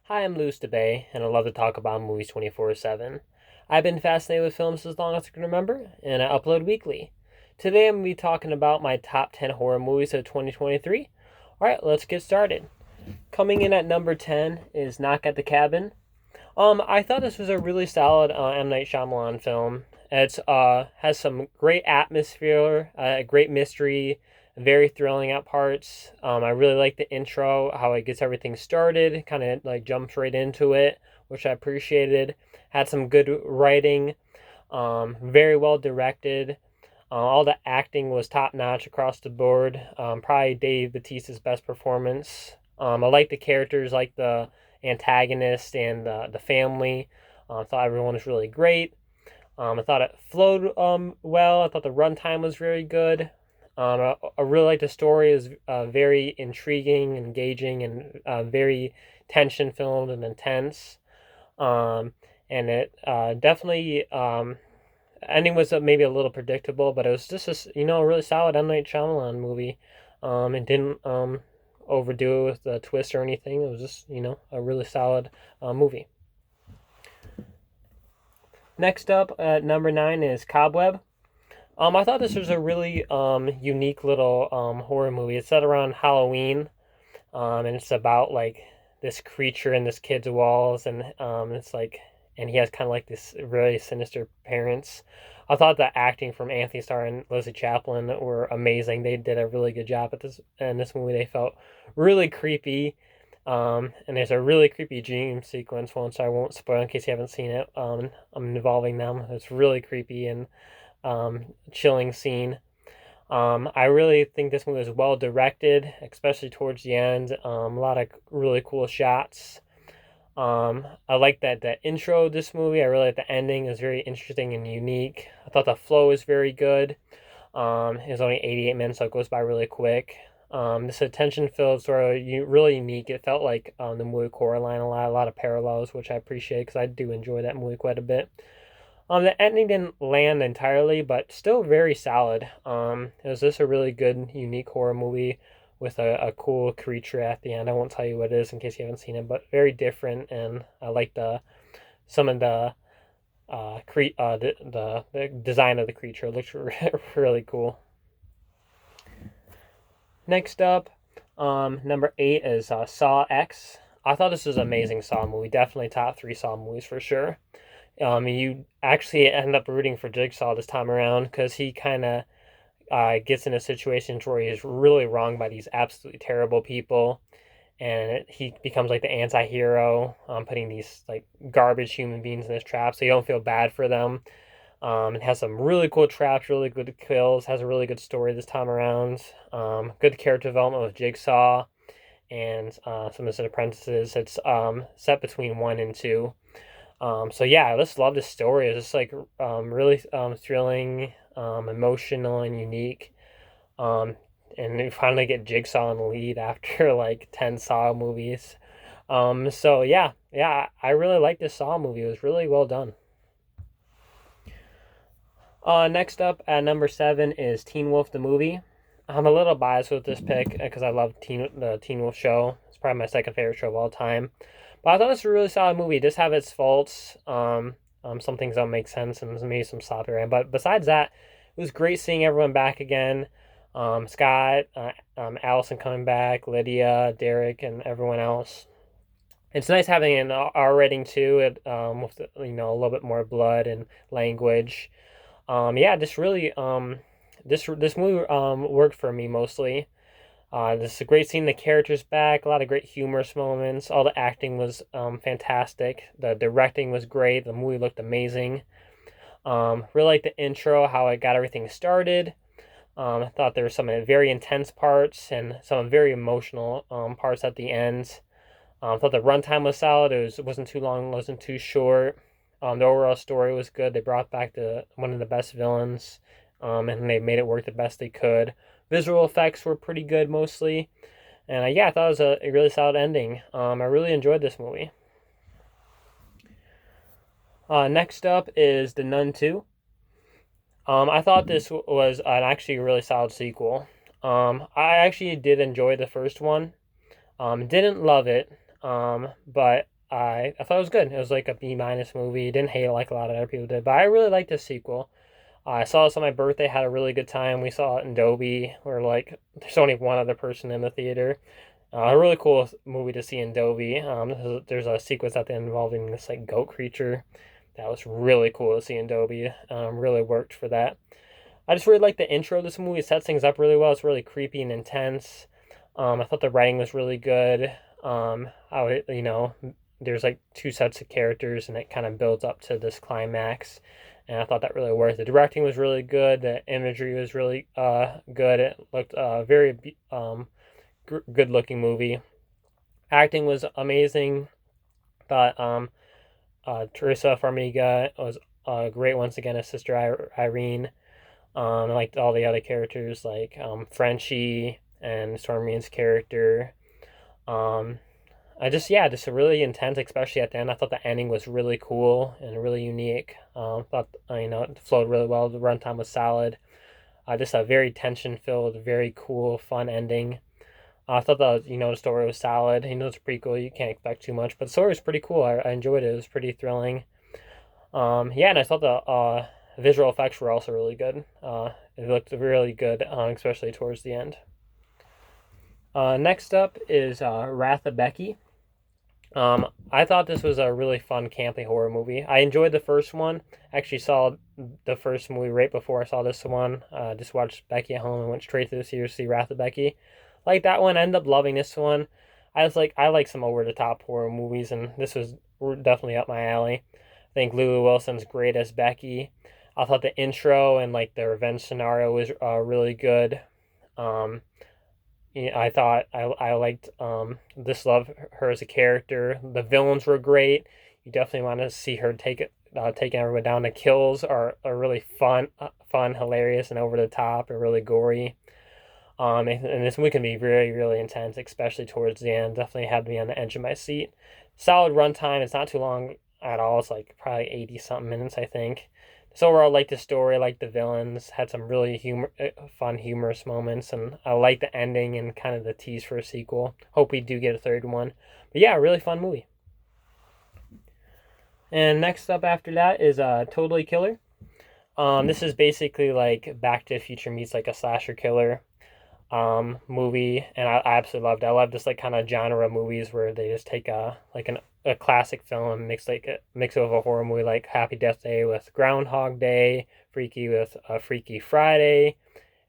Hi, I'm Louis DeBay, and I love to talk about movies 24/7. I've been fascinated with films as long as I can remember, and I upload weekly. Today I'm going to be talking about my top 10 horror movies of 2023. Alright, let's get started. Coming in at number 10 is Knock at the Cabin. I thought this was a really solid M. Night Shyamalan film. It's has some great atmosphere, a great mystery, very thrilling at parts. I really like the intro, how it gets everything started, kind of like jumps right into it, which I appreciated. Had some good writing, very well directed. All the acting was top notch across the board. Probably Dave Bautista's best performance. I like the characters, like the antagonist and the family. I thought everyone was really great. I thought it flowed well. I thought the runtime was very good. I really like the story. It was very intriguing, engaging, and very tension filled and intense. Um, and it definitely ending was maybe a little predictable, but it was just a really solid M Night Shyamalan movie. It didn't overdo it with the twist or anything. It was just a really solid movie. Next up at number 9 is Cobweb. I thought this was a really unique little horror movie. It's set around Halloween, and it's about like this creature in this kid's walls, and it's like, and he has kind of like this really sinister parents. I thought the acting from Anthony Starr and Lizzie Chaplin were amazing. They did a really good job at this in this movie. They felt really creepy. And there's a really creepy dream sequence once I won't spoil in case you haven't seen it. I'm involving them. It's really creepy and chilling scene. I really think this movie was well directed, especially towards the end. A lot of really cool shots. I like that intro of this movie. I really like the ending. It was very interesting and unique. I thought the flow was very good. It was only 88 minutes, so it goes by really quick. This attention filled sort of really unique. It felt like the movie Coraline a lot of parallels, which I appreciate because I do enjoy that movie quite a bit. The ending didn't land entirely, but still very solid. It was just a really good, unique horror movie with a cool creature at the end. I won't tell you what it is in case you haven't seen it, but very different, and I like the some of the the design of the creature. It looks really cool. Next up, number 8 is Saw X. I thought this was an amazing Saw movie. Definitely top 3 Saw movies for sure. You actually end up rooting for Jigsaw this time around because he kind of gets in a situation where he's really wronged by these absolutely terrible people, and he becomes like the anti-hero, putting these like garbage human beings in his trap, so you don't feel bad for them. It has some really cool traps, really good kills, has a really good story this time around. Good character development with Jigsaw and some of his apprentices. It's set between 1 and 2. So yeah, I just love this story. It's just like really thrilling, emotional, and unique. Um, and we finally get Jigsaw in the lead after like 10 Saw movies. So yeah, I really like this Saw movie. It was really well done. Next up at number 7 is Teen Wolf the movie. I'm a little biased with this pick because I love the Teen Wolf show. It's probably my second favorite show of all time. But I thought it's a really solid movie. It does have its faults. Some things don't make sense and maybe some sloppy writing. But besides that, it was great seeing everyone back again. Scott, Allison coming back, Lydia, Derek, and everyone else. It's nice having an R rating too. With a little bit more blood and language. Yeah, just really this movie worked for me mostly. This is a great seeing the characters back. A lot of great humorous moments. All the acting was fantastic. The directing was great. The movie looked amazing. Really like the intro, how it got everything started. I thought there were some very intense parts and some very emotional parts at the end. I thought the runtime was solid. It wasn't too long, wasn't too short. The overall story was good. They brought back one of the best villains, and they made it work the best they could. Visual effects were pretty good mostly, and yeah, I thought it was a really solid ending. I really enjoyed this movie. Next up is The Nun 2. I thought this was an actually really solid sequel. I actually did enjoy the first one. Didn't love it, but I thought it was good. It was like a B- movie. Didn't hate it like a lot of other people did, but I really liked the sequel. I saw this on my birthday, had a really good time. We saw it in Dolby, where like there's only one other person in the theater. A really cool movie to see in Dolby. There's a sequence at the end involving this like goat creature that was really cool to see in Dolby. Really worked for that. I just really like the intro of this movie. It sets things up really well. It's really creepy and intense. I thought the writing was really good. There's like two sets of characters, and it kind of builds up to this climax. And I thought that really worked. The directing was really good. The imagery was really good. It looked very good looking movie. Acting was amazing. Thought Teresa Farmiga was great once again as Sister Irene. I liked all the other characters like Frenchie and Stormine's character. Um, just a really intense, especially at the end. I thought the ending was really cool and really unique. Thought it flowed really well. The runtime was solid. Just a very tension filled, very cool, fun ending. I thought the story was solid. It's a prequel. You can't expect too much, but the story was pretty cool. I enjoyed it. It was pretty thrilling. And I thought the visual effects were also really good. It looked really good, especially towards the end. Next up is Wrath of Becky. I thought this was a really fun campy horror movie. I enjoyed the first one. Actually saw the first movie right before I saw this one. Just watched Becky at home and went straight to the theater to see Wrath of Becky. Like that one, I ended up loving this one. I like some over the top horror movies, and this was definitely up my alley. I think Lulu Wilson's great as Becky. I thought the intro and like the revenge scenario was really good. Um, I thought I liked this love her as a character. The villains were great. You definitely want to see her taking everyone down. The kills are really fun, hilarious, and over the top, and really gory. And this movie can be really, really intense, especially towards the end. Definitely had me on the edge of my seat. Solid runtime. It's not too long at all. It's like probably 80 something minutes, I think. So overall, I liked the story, liked the villains, had some really fun, humorous moments, and I liked the ending and kind of the tease for a sequel. Hope we do get a third one. But yeah, really fun movie. And next up after that is Totally Killer. This is basically like Back to the Future meets like a slasher killer movie, and I absolutely loved it. I love this like kind of genre of movies where they just take a classic film and mix it with a horror movie like Happy Death Day with Groundhog Day, Freaky with Freaky Friday,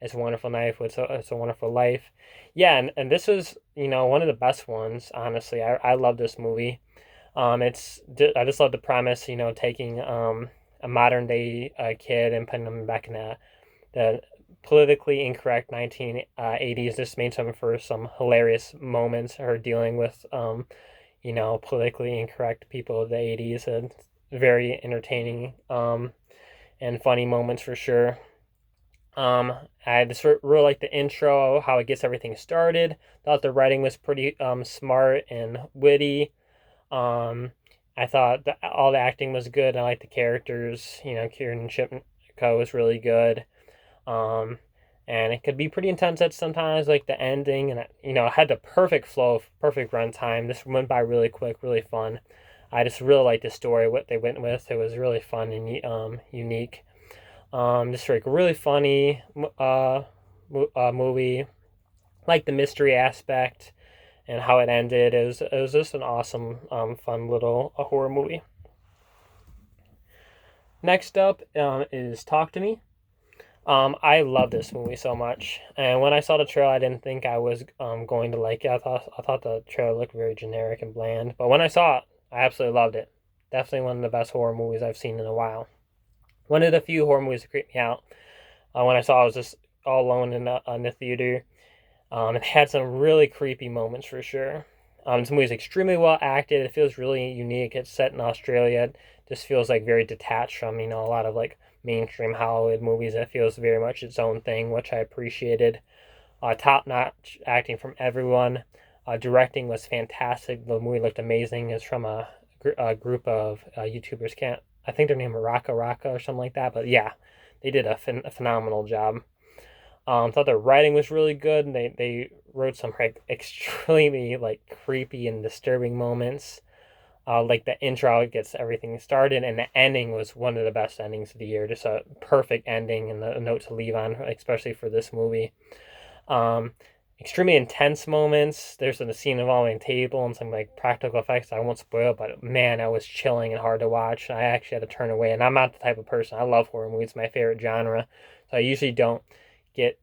It's a Wonderful Life with It's a Wonderful Life. Yeah, and this was one of the best ones. Honestly, I love this movie. I just love the premise. Taking a modern day kid and putting them back in the politically incorrect 1980s. This made for some hilarious moments. Her dealing with politically incorrect people of the 80s, and very entertaining and funny moments for sure. I just really like the intro, how it gets everything started. Thought the writing was pretty smart and witty. Um, I thought that all the acting was good. I liked the characters. Kieran Shipko was really good. Um, and it could be pretty intense at sometimes, like the ending, and it had the perfect flow, perfect runtime. This went by really quick, really fun. I just really liked the story, what they went with. It was really fun and unique. Just like really funny movie. Like the mystery aspect and how it ended. It was just an awesome, fun little horror movie. Next up is Talk to Me. I love this movie so much, and when I saw the trailer, I didn't think I was going to like it. I thought the trailer looked very generic and bland, but when I saw it, I absolutely loved it. Definitely one of the best horror movies I've seen in a while. One of the few horror movies that creeped me out. When I saw it, I was just all alone in the theater. It had some really creepy moments for sure. This movie is extremely well acted. It feels really unique. It's set in Australia. It just feels like very detached from a lot of like mainstream Hollywood movies. It feels very much its own thing, which I appreciated. Top notch acting from everyone. Directing was fantastic. The movie looked amazing. It's from a group of YouTubers. I think their name is Raka Raka or something like that. But yeah, they did a phenomenal job. Thought the writing was really good. And they wrote some like extremely like creepy and disturbing moments. Like the intro gets everything started, and the ending was one of the best endings of the year. Just a perfect ending and a note to leave on, especially for this movie. Um, Extremely intense moments. There's a scene involving a table and some like practical effects. I won't spoil, but man, that was chilling and hard to watch. I actually had to turn away, and I'm not the type of person. I love horror movies; it's my favorite genre. So I usually don't get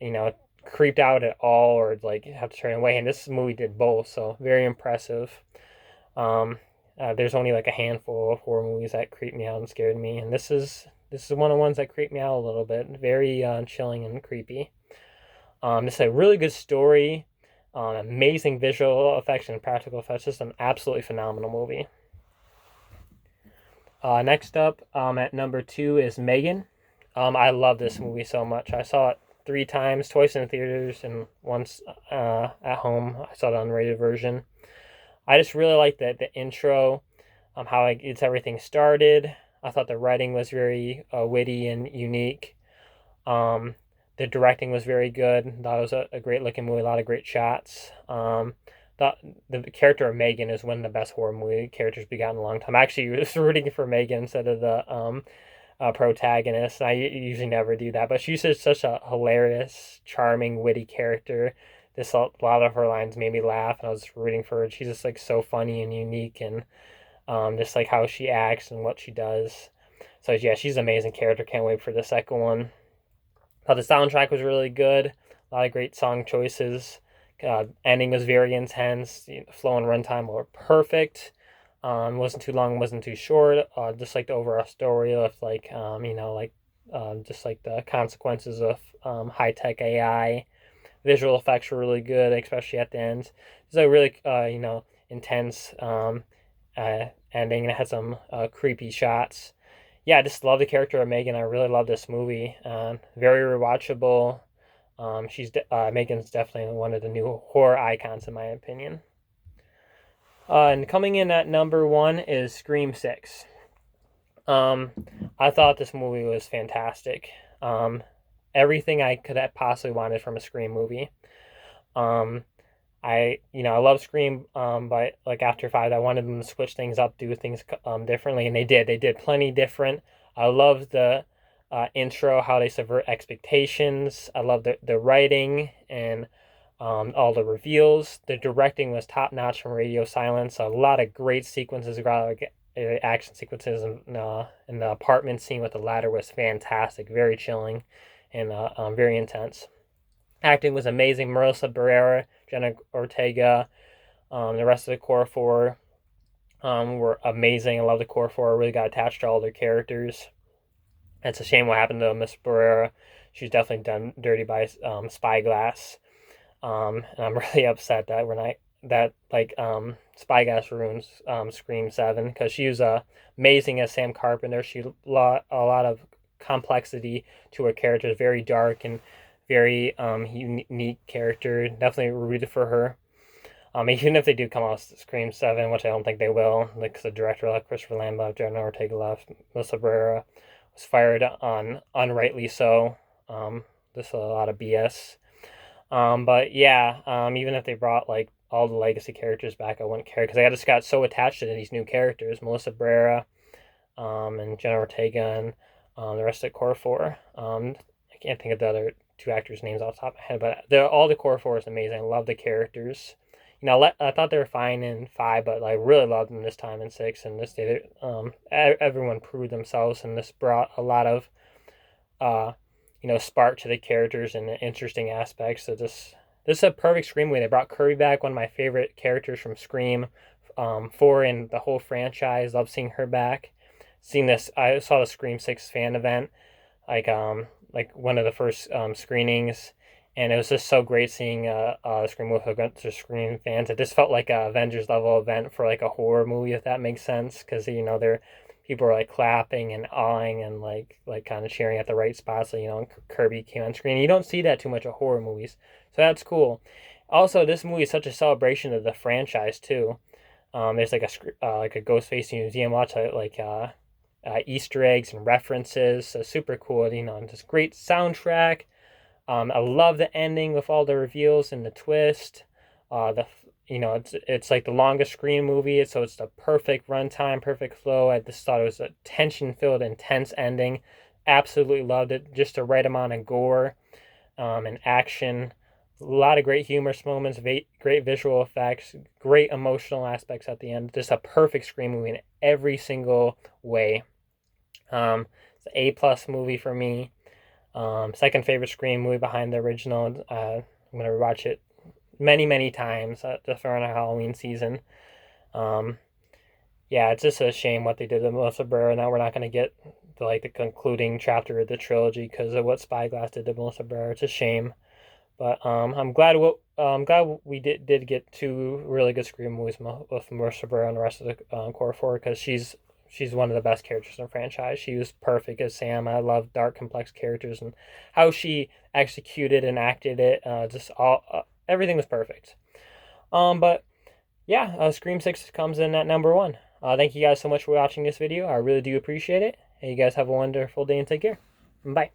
creeped out at all or like have to turn away. And this movie did both, so very impressive. Um, there's only like a handful of horror movies that creeped me out and scared me, and this is one of the ones that creeped me out a little bit. Very chilling and creepy. This is a really good story, amazing visual effects and practical effects. Just an absolutely phenomenal movie. Next up, at number 2 is Megan. I love this movie so much. I saw it 3 times, twice in theaters and once at home. I saw the unrated version. I just really like the intro, how it gets everything started. I thought the writing was very witty and unique. Um, the directing was very good. That was a great looking movie, a lot of great shots. The character of Megan is one of the best horror movie characters we got in a long time. I actually was rooting for Megan instead of the protagonist. I usually never do that, but she's just such a hilarious, charming, witty character. A lot of her lines made me laugh, and I was rooting for her. She's just like so funny and unique, and just like how she acts and what she does. So yeah, she's an amazing character. Can't wait for the second one. Thought the soundtrack was really good. A lot of great song choices. Ending was very intense. Flow and runtime were perfect. Wasn't too long, wasn't too short. Just like the overall story of like just like the consequences of high tech AI. Visual effects were really good, especially at the end. It's a really intense ending, and it had some creepy shots. Yeah, I just love the character of Megan. I really love this movie. Very rewatchable. Megan's definitely one of the new horror icons in my opinion. And coming in at number 1 is Scream 6. Um, I thought this movie was fantastic. Everything I could have possibly wanted from a Scream movie. Um, I love Scream, but like after 5, I wanted them to switch things up, do things differently, and they did. They did plenty different. I love the intro, how they subvert expectations. I love the writing and all the reveals. The directing was top notch from Radio Silence. A lot of great sequences, action sequences, and the apartment scene with the ladder was fantastic, very chilling, and very intense. Acting was amazing. Melissa Barrera, Jenna Ortega, the rest of the core 4 were amazing. I love the core 4. I really got attached to all their characters. It's a shame what happened to Miss Barrera. She's definitely done dirty by Spyglass. And I'm really upset that Spyglass ruins Scream 7, because she was amazing as Sam Carpenter. She a lot of complexity to her character, very dark and very unique character. Definitely rooted for her. Even if they do come out with Scream 7, which I don't think they will, like the director left, Christopher Lambert, Jenna Ortega left, Melissa Barrera was fired on unrightly so. This is a lot of BS. But yeah, even if they brought like all the legacy characters back, I wouldn't care, because I just got so attached to these new characters, Melissa Barrera, and Jenna Ortega, and the rest of the core 4. I can't think of the other 2 actors' names off the top of my head, but all the core 4 is amazing. I love the characters. I thought they were fine in 5, but I really loved them this time in 6. And this day, everyone proved themselves, and this brought a lot of spark to the characters and the interesting aspects. So this is a perfect Scream movie. They brought Kirby back, one of my favorite characters from Scream 4 and the whole franchise. Love seeing her back. I saw the Scream 6 fan event, like one of the first screenings, and it was just so great seeing Scream with a bunch of Scream fans. It just felt like a Avengers level event for like a horror movie, if that makes sense, because they're people were like clapping and awing and like kind of cheering at the right spots. So Kirby came on screen. You don't see that too much of horror movies, so that's cool. Also, this movie is such a celebration of the franchise too. There's like a Ghostface museum, lots of Easter eggs and references. So super cool. And just great soundtrack. I love the ending with all the reveals and the twist. it's like the longest Scream movie, so it's the perfect runtime, perfect flow. I just thought it was a tension-filled, intense ending. Absolutely loved it. Just the right amount of gore, and action. A lot of great humorous moments, great visual effects, great emotional aspects at the end. Just a perfect Scream movie in every single way. It's an A+ movie for me. Second favorite Scream movie behind the original. I'm gonna rewatch it many times just around our Halloween season. Um, yeah, it's just a shame what they did to Melissa Barrera. Now we're not gonna get the concluding chapter of the trilogy because of what Spyglass did to Melissa Barrera. It's a shame, but I'm glad we did get two really good Scream movies with Melissa Barrera and the rest of the core four, because she's one of the best characters in the franchise. She was perfect as Sam. I love dark, complex characters, and how she executed and acted it. Just all everything was perfect. But yeah, Scream 6 comes in at number one. Thank you guys so much for watching this video. I really do appreciate it. And you guys have a wonderful day and take care. Bye.